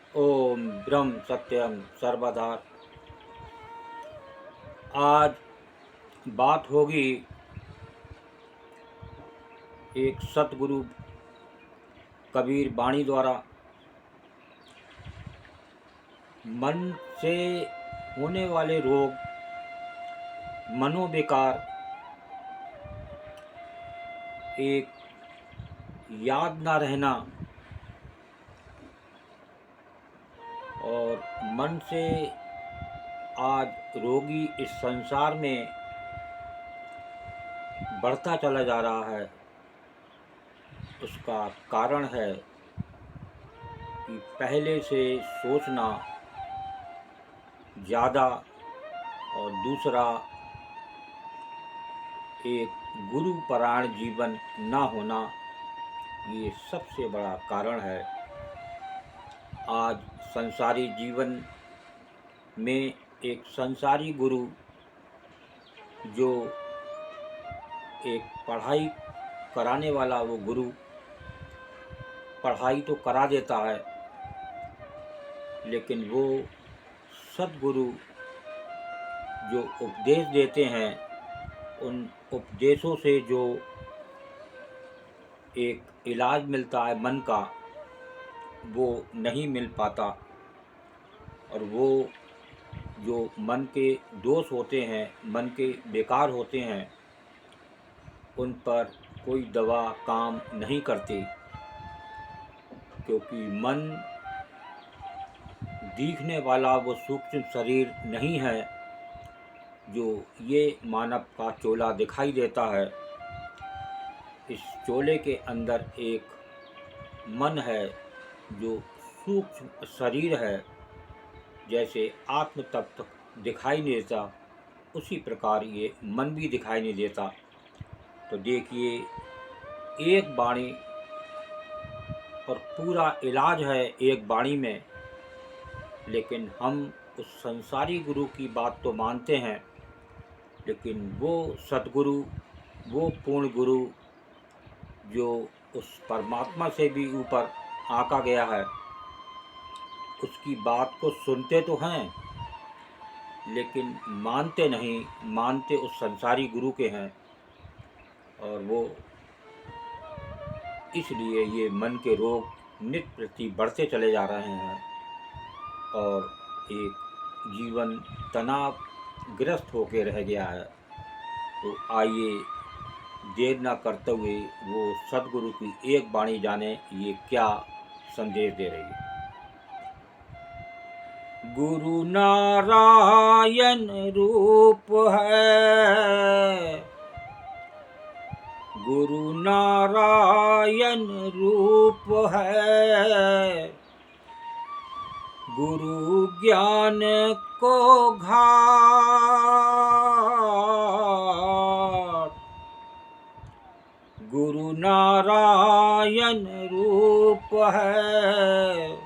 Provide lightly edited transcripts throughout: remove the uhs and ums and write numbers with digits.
ओम ब्रह्म सत्यम सर्वदा। आज बात होगी एक सतगुरु कबीर वाणी द्वारा मन से होने वाले रोग, मनोविकार, एक याद ना रहना और मन से आज रोगी इस संसार में बढ़ता चला जा रहा है। उसका कारण है कि पहले से सोचना ज़्यादा और दूसरा एक गुरुपरायण जीवन ना होना, ये सबसे बड़ा कारण है। आज संसारी जीवन में एक संसारी गुरु जो एक पढ़ाई कराने वाला, वो गुरु पढ़ाई तो करा देता है, लेकिन वो सद्गुरु जो उपदेश देते हैं, उन उपदेशों से जो एक इलाज मिलता है मन का, वो नहीं मिल पाता। और वो जो मन के दोष होते हैं, मन के बेकार होते हैं, उन पर कोई दवा काम नहीं करती, क्योंकि मन दिखने वाला वो सूक्ष्म शरीर नहीं है जो ये मानव का चोला दिखाई देता है। इस चोले के अंदर एक मन है जो सूक्ष्म शरीर है। जैसे आत्म तत्व दिखाई नहीं देता, उसी प्रकार ये मन भी दिखाई नहीं देता। तो देखिए, एक वाणी और पूरा इलाज है एक वाणी में, लेकिन हम उस संसारी गुरु की बात तो मानते हैं, लेकिन वो सतगुरु, वो पूर्ण गुरु जो उस परमात्मा से भी ऊपर आका गया है, उसकी बात को सुनते तो हैं लेकिन मानते नहीं, मानते उस संसारी गुरु के हैं। और वो इसलिए ये मन के रोग नित्य प्रति बढ़ते चले जा रहे हैं और एक जीवन तनावग्रस्त होकर रह गया है। तो आइए देर न करते हुए वो सद्गुरु की एक वाणी जाने, ये क्या संदेश दे रही है। गुरु नारायण रूप है, गुरु नारायण रूप है, गुरु ज्ञान को घाट, गुरु नारायण रूप है,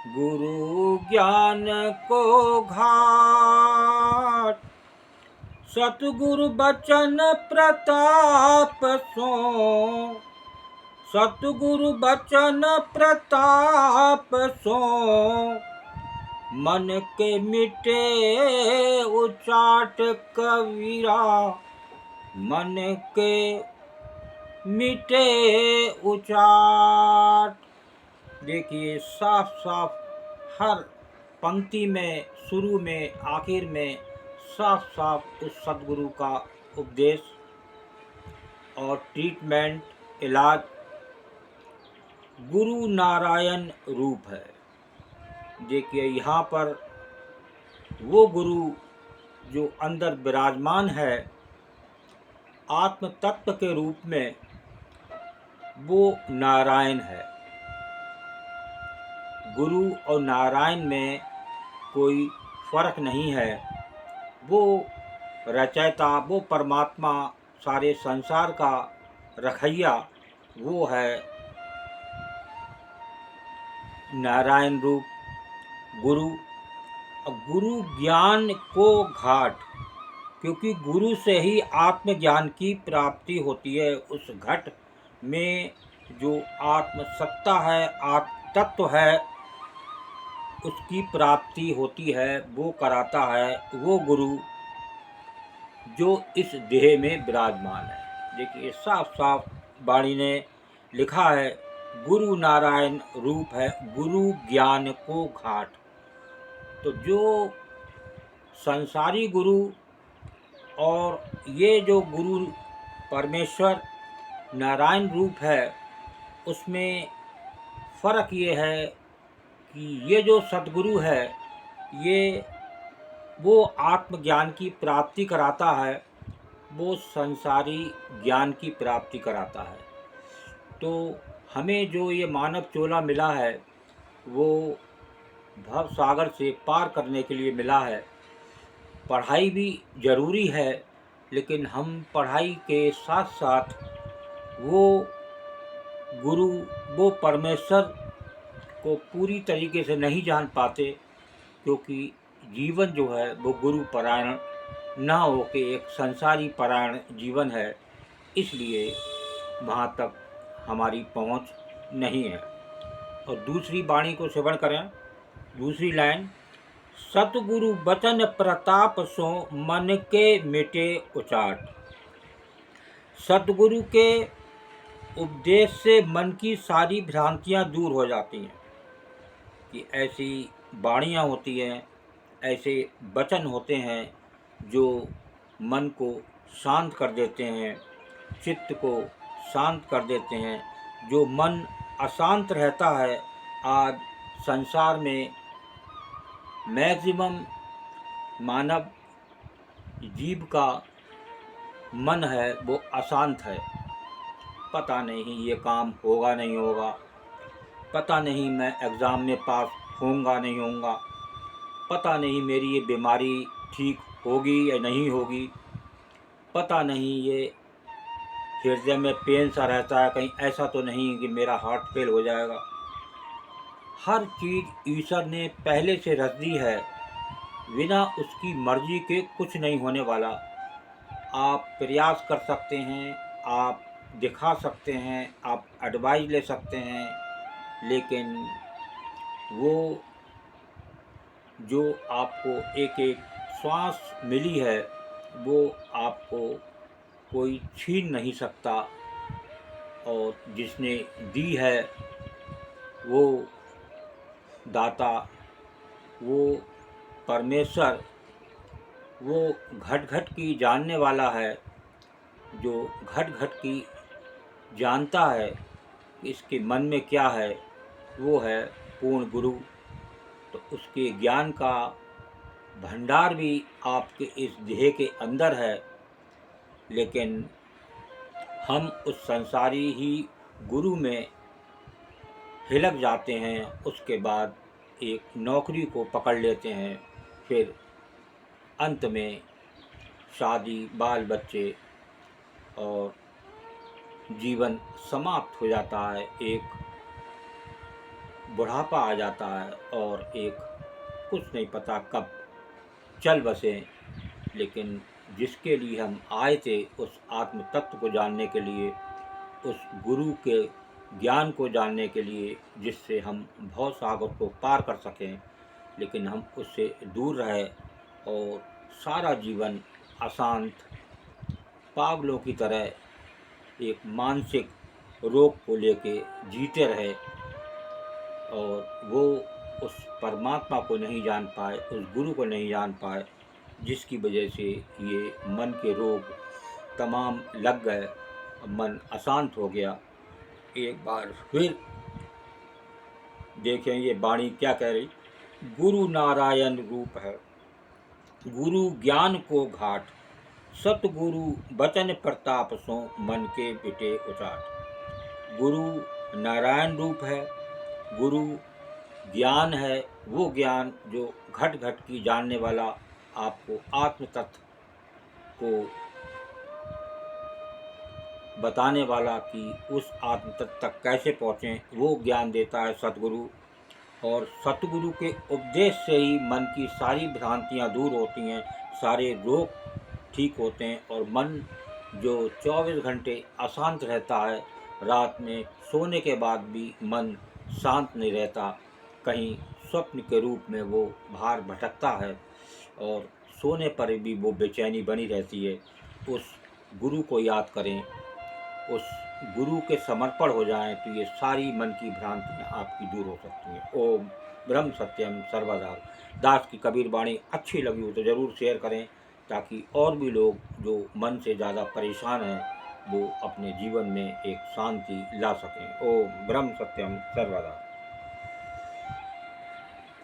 गुरु ज्ञान को घाट। सतगुरु बचन प्रताप सो, सतगुरु बचन प्रताप सो, मन के मिटे उचाट कबीरा, मन के मिटे उचाट। देखिए, साफ साफ हर पंक्ति में, शुरू में, आखिर में साफ साफ उस सद्गुरु का उपदेश और ट्रीटमेंट, इलाज गुरु नारायण रूप है। देखिए, यहाँ पर वो गुरु जो अंदर विराजमान है आत्म तत्व के रूप में, वो नारायण है। गुरु और नारायण में कोई फर्क नहीं है। वो रचयिता, वो परमात्मा, सारे संसार का रखैया, वो है नारायण रूप गुरु। और गुरु ज्ञान को घाट, क्योंकि गुरु से ही आत्मज्ञान की प्राप्ति होती है। उस घट में जो आत्म सत्ता है, आत्म तत्व है, उसकी प्राप्ति होती है, वो कराता है वो गुरु जो इस देह में विराजमान है। देखिए साफ साफ वाणी ने लिखा है, गुरु नारायण रूप है गुरु ज्ञान को घाट। तो जो संसारी गुरु और ये जो गुरु परमेश्वर नारायण रूप है, उसमें फ़र्क ये है कि ये जो सद्गुरु है, ये वो आत्मज्ञान की प्राप्ति कराता है, वो संसारी ज्ञान की प्राप्ति कराता है। तो हमें जो ये मानव चोला मिला है, वो भव सागर से पार करने के लिए मिला है। पढ़ाई भी ज़रूरी है, लेकिन हम पढ़ाई के साथ साथ वो गुरु, वो परमेश्वर को पूरी तरीके से नहीं जान पाते, क्योंकि जीवन जो है वो गुरु परायण ना हो के एक संसारी परायण जीवन है, इसलिए वहाँ तक हमारी पहुँच नहीं है। और दूसरी वाणी को श्रवण करें, दूसरी लाइन, सतगुरु बचन प्रताप सो मन के मिटे उचाट। सतगुरु के उपदेश से मन की सारी भ्रांतियाँ दूर हो जाती हैं। कि ऐसी वाणियाँ होती हैं, ऐसे वचन होते हैं जो मन को शांत कर देते हैं, चित्त को शांत कर देते हैं। जो मन अशांत रहता है, आज संसार में मैक्सिमम मानव जीव का मन है वो अशांत है। पता नहीं ये काम होगा नहीं होगा, पता नहीं मैं एग्ज़ाम में पास होऊंगा नहीं होऊंगा, पता नहीं मेरी ये बीमारी ठीक होगी या नहीं होगी, पता नहीं ये हृदय में पेन सा रहता है, कहीं ऐसा तो नहीं कि मेरा हार्ट फेल हो जाएगा। हर चीज़ ईश्वर ने पहले से रच दी है, बिना उसकी मर्जी के कुछ नहीं होने वाला। आप प्रयास कर सकते हैं, आप दिखा सकते हैं, आप एडवाइस ले सकते हैं, लेकिन वो जो आपको एक एक श्वास मिली है, वो आपको कोई छीन नहीं सकता। और जिसने दी है वो दाता, वो परमेश्वर, वो घट घट की जानने वाला है। जो घट घट की जानता है कि इसके मन में क्या है, वो है पूर्ण गुरु। तो उसके ज्ञान का भंडार भी आपके इस देह के अंदर है, लेकिन हम उस संसारी ही गुरु में हिलक जाते हैं। उसके बाद एक नौकरी को पकड़ लेते हैं, फिर अंत में शादी, बाल बच्चे और जीवन समाप्त हो जाता है। एक बुढ़ापा आ जाता है और एक कुछ नहीं पता कब चल बसे। लेकिन जिसके लिए हम आए थे, उस आत्म तत्व को जानने के लिए, उस गुरु के ज्ञान को जानने के लिए, जिससे हम भव सागर को पार कर सकें, लेकिन हम उससे दूर रहे और सारा जीवन अशांत पागलों की तरह एक मानसिक रोग को लेके जीते रहे। और वो उस परमात्मा को नहीं जान पाए, उस गुरु को नहीं जान पाए, जिसकी वजह से ये मन के रोग तमाम लग गए, मन अशांत हो गया। एक बार फिर देखें ये वाणी क्या कह रही, गुरु नारायण रूप है गुरु ज्ञान को घाट, सतगुरु बचन प्रताप सो मन के बिटे उचाट। गुरु नारायण रूप है, गुरु ज्ञान है, वो ज्ञान जो घट घट की जानने वाला, आपको आत्म तत्व को बताने वाला कि उस आत्म तत्व तक कैसे पहुँचें, वो ज्ञान देता है सतगुरु। और सतगुरु के उपदेश से ही मन की सारी भ्रांतियाँ दूर होती हैं, सारे रोग ठीक होते हैं। और मन जो 24 घंटे अशांत रहता है, रात में सोने के बाद भी मन शांत नहीं रहता, कहीं स्वप्न के रूप में वो बाहर भटकता है और सोने पर भी वो बेचैनी बनी रहती है, उस गुरु को याद करें, उस गुरु के समर्पण हो जाएं तो ये सारी मन की भ्रांतियाँ आपकी दूर हो सकती हैं। ओम ब्रह्म सत्यम सर्वदा। दास की कबीर वाणी अच्छी लगी हो तो ज़रूर शेयर करें, ताकि और भी लोग जो मन से ज़्यादा परेशान हैं वो अपने जीवन में एक शांति ला सकें। ओम ब्रह्म सत्यम सर्वदा।